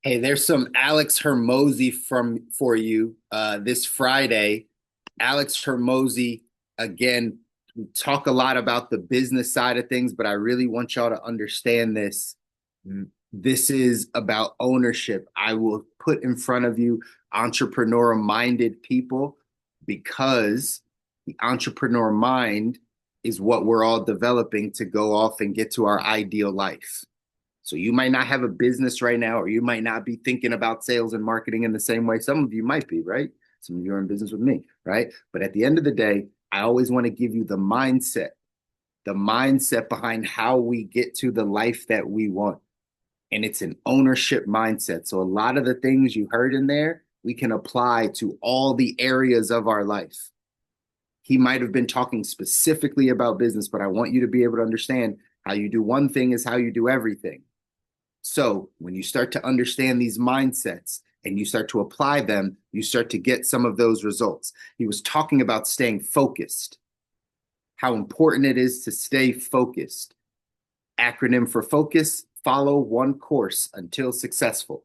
Hey, there's some Alex Hormozi for you this Friday. Alex Hormozi, again, we talk a lot about the business side of things, but I really want y'all to understand this. This is about ownership. I will put in front of you entrepreneur minded people because the entrepreneur mind is what we're all developing to go off and get to our ideal life. So you might not have a business right now, or you might not be thinking about sales and marketing in the same way. Some of you might be, right? Some of you are in business with me, right? But at the end of the day, I always want to give you the mindset behind how we get to the life that we want. And it's an ownership mindset. So a lot of the things you heard in there, we can apply to all the areas of our life. He might have been talking specifically about business, but I want you to be able to understand how you do one thing is how you do everything. So when you start to understand these mindsets and you start to apply them, you start to get some of those results. He was talking about staying focused, how important it is to stay focused. Acronym for focus, follow one course until successful.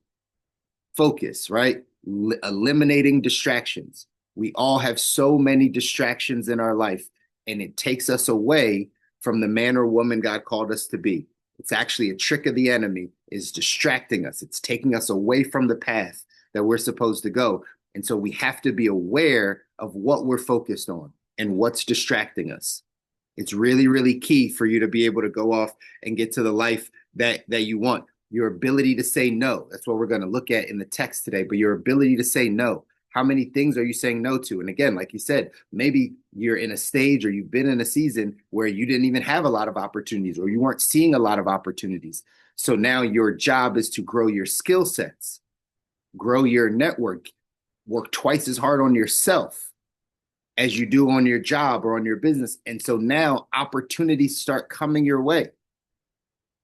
Focus, right? Eliminating distractions. We all have so many distractions in our life, and it takes us away from the man or woman God called us to be. It's actually a trick of the enemy, is distracting us. It's taking us away from the path that we're supposed to go. And so we have to be aware of what we're focused on and what's distracting us. It's really, really key for you to be able to go off and get to the life that you want. Your ability to say no. That's what we're going to look at in the text today, but your ability to say no. How many things are you saying no to? And again, like you said, maybe you're in a stage or you've been in a season where you didn't even have a lot of opportunities or you weren't seeing a lot of opportunities. So now your job is to grow your skill sets, grow your network, work twice as hard on yourself as you do on your job or on your business. And so now opportunities start coming your way.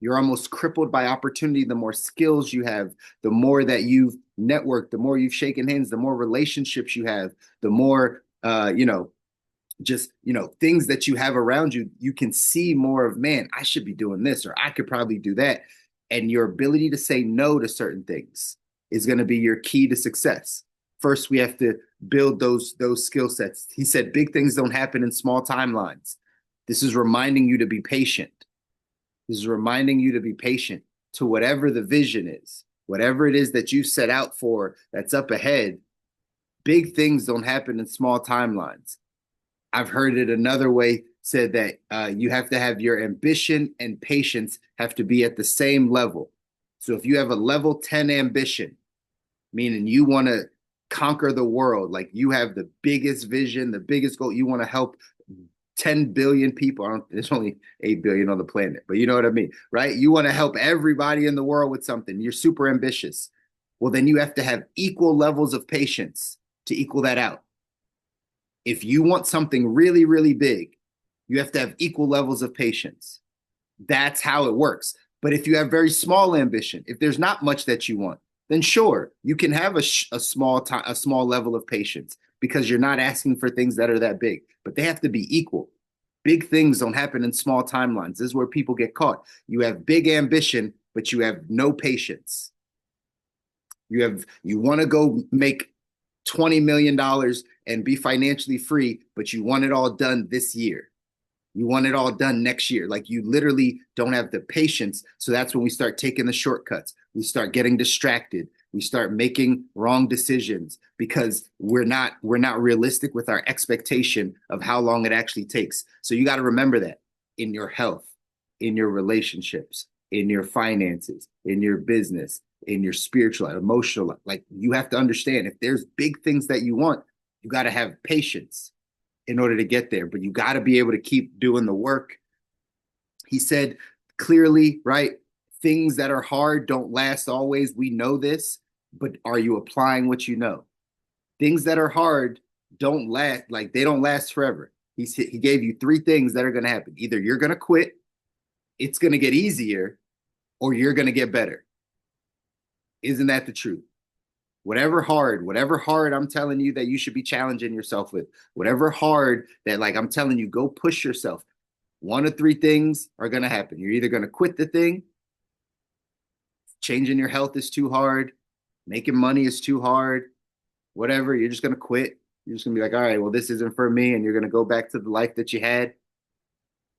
You're almost crippled by opportunity. The more skills you have, the more that you've networked, the more you've shaken hands, the more relationships you have, the more, things that you have around you, you can see more of, man, I should be doing this, or I could probably do that. And your ability to say no to certain things is going to be your key to success. First, we have to build those skill sets. He said big things don't happen in small timelines. This is reminding you to be patient. This is reminding you to be patient to whatever the vision is, whatever it is that you set out for that's up ahead. Big things don't happen in small timelines. I've heard it another way said that you have to have your ambition and patience have to be at the same level. So if you have a level 10 ambition, meaning you want to conquer the world, like you have the biggest vision, the biggest goal, you want to help 10 billion people. There's only 8 billion on the planet, but you know what I mean, right? You want to help everybody in the world with something. You're super ambitious. Well, then you have to have equal levels of patience to equal that out. If you want something really, really big, you have to have equal levels of patience. That's how it works. But if you have very small ambition, if there's not much that you want, then sure, you can have a small level of patience because you're not asking for things that are that big, but they have to be equal. Big things don't happen in small timelines. This is where people get caught. You have big ambition, but you have no patience. You want to go make $20 million and be financially free, but you want it all done this year. You want it all done next year. Like you literally don't have the patience. So that's when we start taking the shortcuts. We start getting distracted. We start making wrong decisions because we're not realistic with our expectation of how long it actually takes. So you got to remember that in your health, in your relationships, in your finances, in your business, in your spiritual, emotional life. Like you have to understand if there's big things that you want, you got to have patience in order to get there, but you got to be able to keep doing the work. He said clearly, right? Things that are hard don't last always. We know this, but are you applying what you know? Things that are hard don't last, like they don't last forever. He gave you three things that are going to happen. Either you're going to quit, it's going to get easier, or you're going to get better. Isn't that the truth? Whatever hard I'm telling you that you should be challenging yourself with, whatever hard that like I'm telling you, go push yourself. One of three things are going to happen. You're either going to quit the thing, changing your health is too hard, making money is too hard, whatever, you're just going to quit. You're just going to be like, all right, well, this isn't for me. And you're going to go back to the life that you had.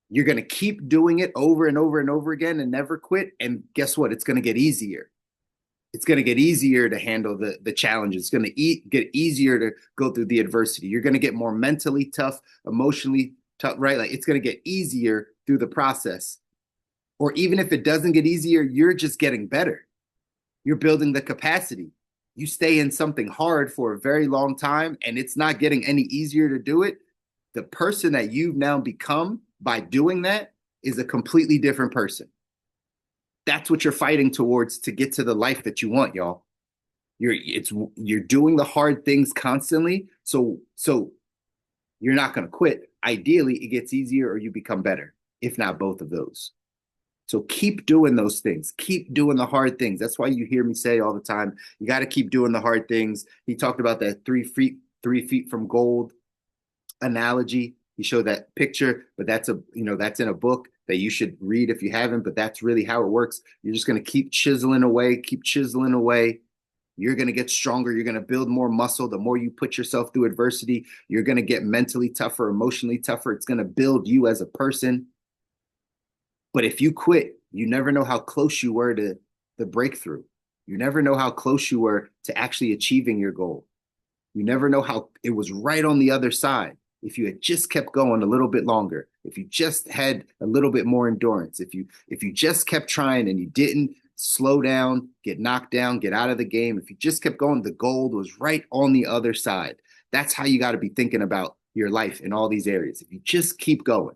You're going to keep doing it over and over and over again and never quit. And guess what? It's going to get easier. It's going to get easier to handle the challenges. It's going to get easier to go through the adversity. You're going to get more mentally tough, emotionally tough, right? Like it's going to get easier through the process. Or even if it doesn't get easier, you're just getting better. You're building the capacity. You stay in something hard for a very long time and it's not getting any easier to do it. The person that you've now become by doing that is a completely different person. That's what you're fighting towards to get to the life that you want, y'all. You're doing the hard things constantly, so you're not going to quit. Ideally, it gets easier or you become better, if not both of those. So keep doing those things. Keep doing the hard things. That's why you hear me say all the time, you got to keep doing the hard things. He talked about that 3 feet from gold analogy. He showed that picture, but that's in a book that you should read if you haven't, but that's really how it works. You're just going to keep chiseling away. You're going to get stronger. You're going to build more muscle. The more you put yourself through adversity, you're going to get mentally tougher, emotionally tougher. It's going to build you as a person. But if you quit, you never know how close you were to the breakthrough. You never know how close you were to actually achieving your goal. You never know how it was right on the other side. If you had just kept going a little bit longer, if you just had a little bit more endurance, if you just kept trying and you didn't slow down, get knocked down, get out of the game, if you just kept going, the gold was right on the other side. That's how you got to be thinking about your life in all these areas. If you just keep going,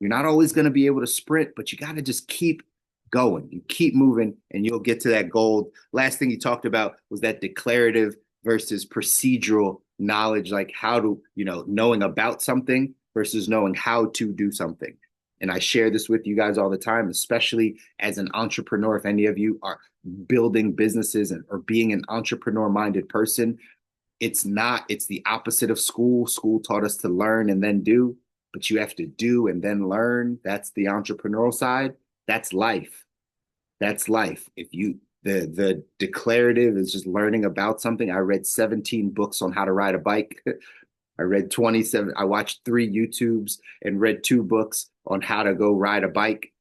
you're not always going to be able to sprint, but you got to just keep going. You keep moving and you'll get to that gold. Last thing you talked about was that declarative versus procedural knowledge, like how to, knowing about something versus knowing how to do something. And I share this with you guys all the time, especially as an entrepreneur. If any of you are building businesses or being an entrepreneur-minded person, it's the opposite of school. School taught us to learn and then do, but you have to do and then learn. That's the entrepreneurial side. That's life. That's life. The declarative is just learning about something. I read 17 books on how to ride a bike. I watched 3 YouTubes and read 2 books on how to go ride a bike.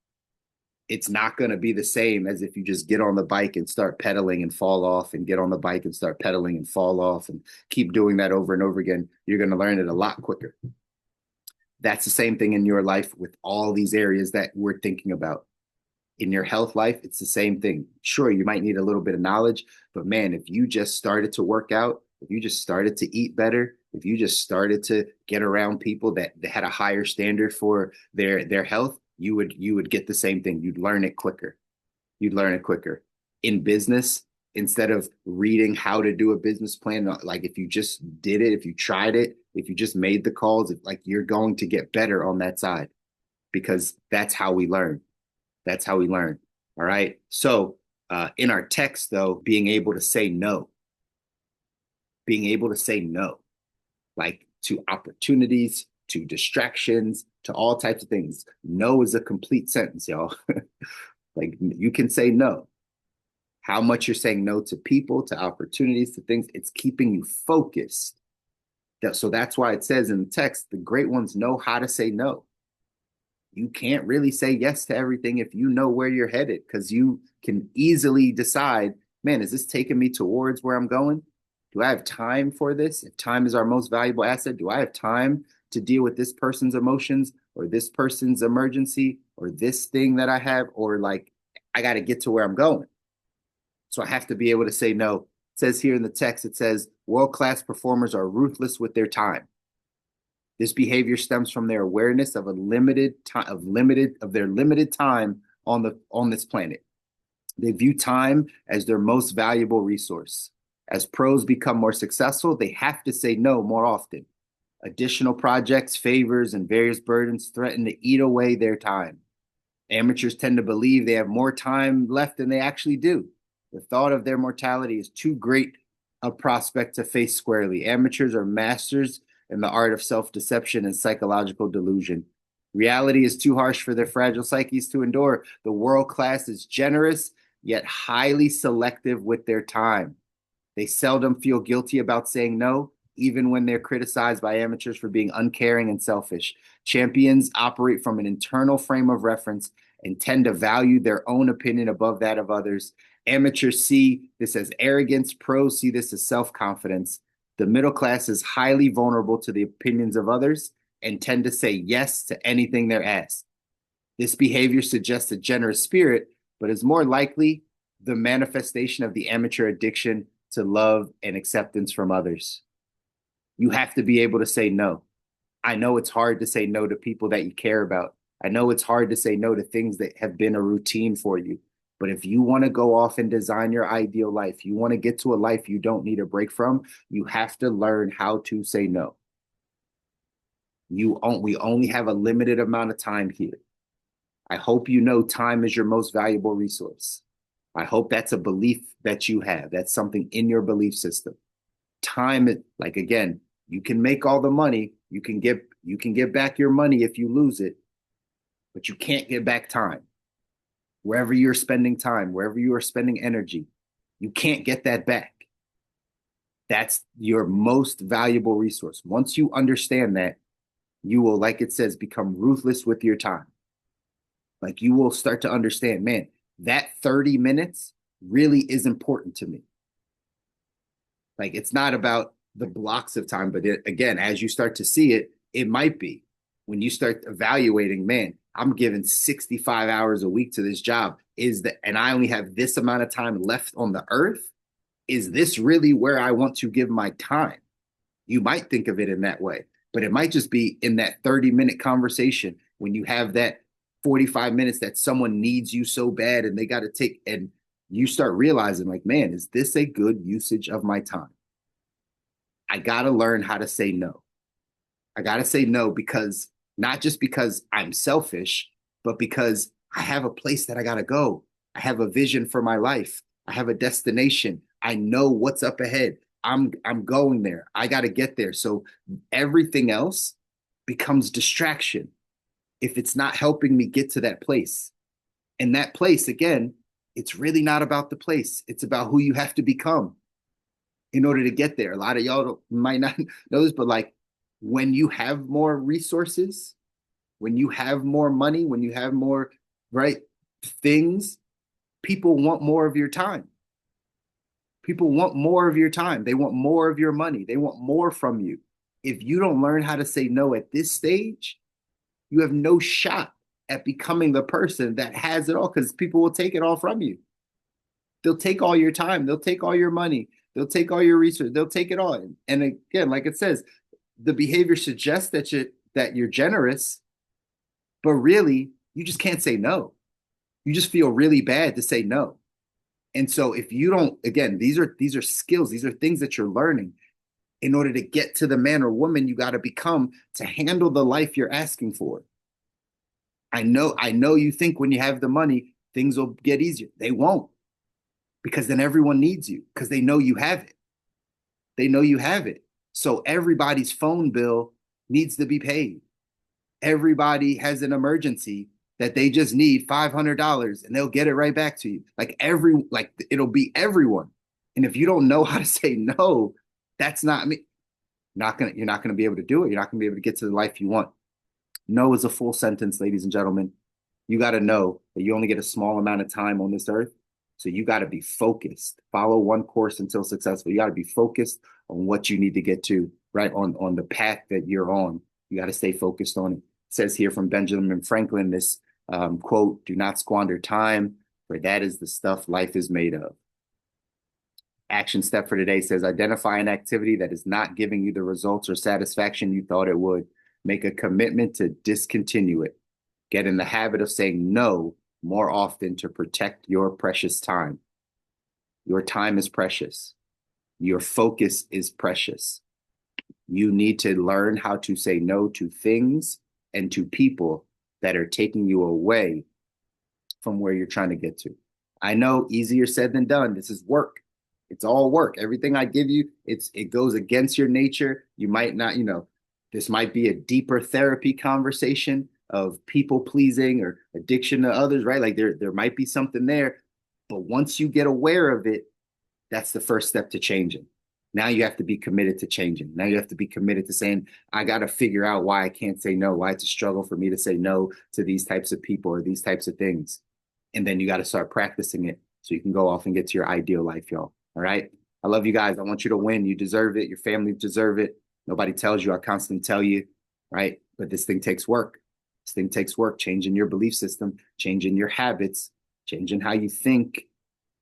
It's not going to be the same as if you just get on the bike and start pedaling and fall off and get on the bike and start pedaling and fall off and keep doing that over and over again. You're going to learn it a lot quicker. That's the same thing in your life with all these areas that we're thinking about. In your health life, it's the same thing. Sure, you might need a little bit of knowledge, but man, if you just started to work out, if you just started to eat better, if you just started to get around people that had a higher standard for their health, you would get the same thing. You'd learn it quicker. In business, instead of reading how to do a business plan, like if you just did it, if you tried it, if you just made the calls, like you're going to get better on that side, because that's how we learn. That's how we learn. All right. So in our text, though, being able to say no, like to opportunities, to distractions, to all types of things. No is a complete sentence, y'all. Like you can say no. How much you're saying no to people, to opportunities, to things, it's keeping you focused. So that's why it says in the text, the great ones know how to say no. You can't really say yes to everything if you know where you're headed, because you can easily decide, man, is this taking me towards where I'm going? Do I have time for this? If time is our most valuable asset, do I have time to deal with this person's emotions or this person's emergency or this thing that I have? Or like, I got to get to where I'm going. So I have to be able to say no. It says here in the text, it says world-class performers are ruthless with their time. This behavior stems from their awareness of their limited time on this planet. They view time as their most valuable resource. As pros become more successful, they have to say no more often. Additional projects, favors, and various burdens threaten to eat away their time. Amateurs tend to believe they have more time left than they actually do. The thought of their mortality is too great a prospect to face squarely. Amateurs are masters in the art of self-deception and psychological delusion. Reality is too harsh for their fragile psyches to endure. The world class is generous yet highly selective with their time. They seldom feel guilty about saying no, even when they're criticized by amateurs for being uncaring and selfish. Champions operate from an internal frame of reference and tend to value their own opinion above that of others. Amateurs see this as arrogance, pros see this as self confidence. The middle class is highly vulnerable to the opinions of others and tend to say yes to anything they're asked. This behavior suggests a generous spirit, but is more likely the manifestation of the amateur addiction to love and acceptance from others. You have to be able to say no. I know it's hard to say no to people that you care about. I know it's hard to say no to things that have been a routine for you. But if you want to go off and design your ideal life, you want to get to a life you don't need a break from, you have to learn how to say no. We only have a limited amount of time here. I hope you know time is your most valuable resource. I hope that's a belief that you have. That's something in your belief system. Time, like again, you can make all the money. You can get back your money if you lose it, but you can't get back time. Wherever you're spending time, wherever you are spending energy, you can't get that back. That's your most valuable resource. Once you understand that, you will, like it says, become ruthless with your time. Like you will start to understand, man, that 30 minutes really is important to me. Like it's not about the blocks of time, but again, as you start to see it, it might be when you start evaluating, man, I'm giving 65 hours a week to this job. And I only have this amount of time left on the earth. Is this really where I want to give my time? You might think of it in that way, but it might just be in that 30-minute conversation when you have that 45 minutes that someone needs you so bad and they got to take, and you start realizing like, man, is this a good usage of my time? I got to learn how to say no. I got to say no because not just because I'm selfish, but because I have a place that I got to go. I have a vision for my life. I have a destination. I know what's up ahead. I'm going there. I got to get there. So everything else becomes distraction if it's not helping me get to that place. And that place, again, it's really not about the place. It's about who you have to become in order to get there. A lot of y'all might not know this, but like when you have more resources, when you have more money, when you have more right things, people want more of your time. People want more of your time. They want more of your money. They want more from you. If you don't learn how to say no at this stage, you have no shot at becoming the person that has it all because people will take it all from you. They'll take all your time. They'll take all your money. They'll take all your research. They'll take it all. And again, like it says, the behavior suggests that you're generous, but really, you just can't say no. You just feel really bad to say no. And so if you don't, again, these are skills, these are things that you're learning in order to get to the man or woman you got to become to handle the life you're asking for. I know you think when you have the money, things will get easier. They won't, because then everyone needs you because they know you have it. They know you have it. So everybody's phone bill needs to be paid. Everybody has an emergency that they just need $500 and they'll get it right back to you. Like it'll be everyone. And if you don't know how to say no, that's not me. You're not gonna be able to do it. You're not gonna be able to get to the life you want. No is a full sentence, ladies and gentlemen. You got to know that you only get a small amount of time on this earth. So you got to be focused. Follow one course until successful. You got to be focused on what you need to get to, right? On the path that you're on. You got to stay focused on it. It says here from Benjamin Franklin, this quote, do not squander time, for that is the stuff life is made of. Action step for today says, identify an activity that is not giving you the results or satisfaction you thought it would. Make a commitment to discontinue it. Get in the habit of saying no more often to protect your precious time. Your time is precious. Your focus is precious. You need to learn how to say no to things and to people that are taking you away from where you're trying to get to. I know, easier said than done. This is work. It's all work. Everything I give you, it goes against your nature. You might not, this might be a deeper therapy conversation of people pleasing or addiction to others, right? Like there might be something there, But once you get aware of it, that's the first step to changing. Now you have to be committed to changing. Now you have to be committed to saying, I got to figure out why I can't say no, why it's a struggle for me to say no to these types of people or these types of things. And then you got to start practicing it so you can go off and get to your ideal life, y'all. All right. I love you guys. I want you to win. You deserve it. Your family deserve it. Nobody tells you. I constantly tell you, right? But this thing takes work. This thing takes work, changing your belief system, changing your habits, changing how you think.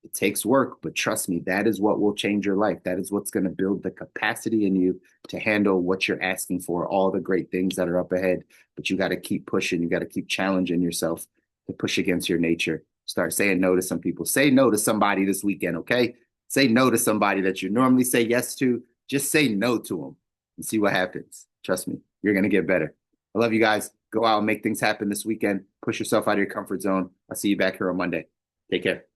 It takes work, but trust me, that is what will change your life. That is what's going to build the capacity in you to handle what you're asking for, all the great things that are up ahead. But you got to keep pushing. You got to keep challenging yourself to push against your nature. Start saying no to some people. Say no to somebody this weekend, okay? Say no to somebody that you normally say yes to. Just say no to them and see what happens. Trust me, you're going to get better. I love you guys. Go out and make things happen this weekend. Push yourself out of your comfort zone. I'll see you back here on Monday. Take care.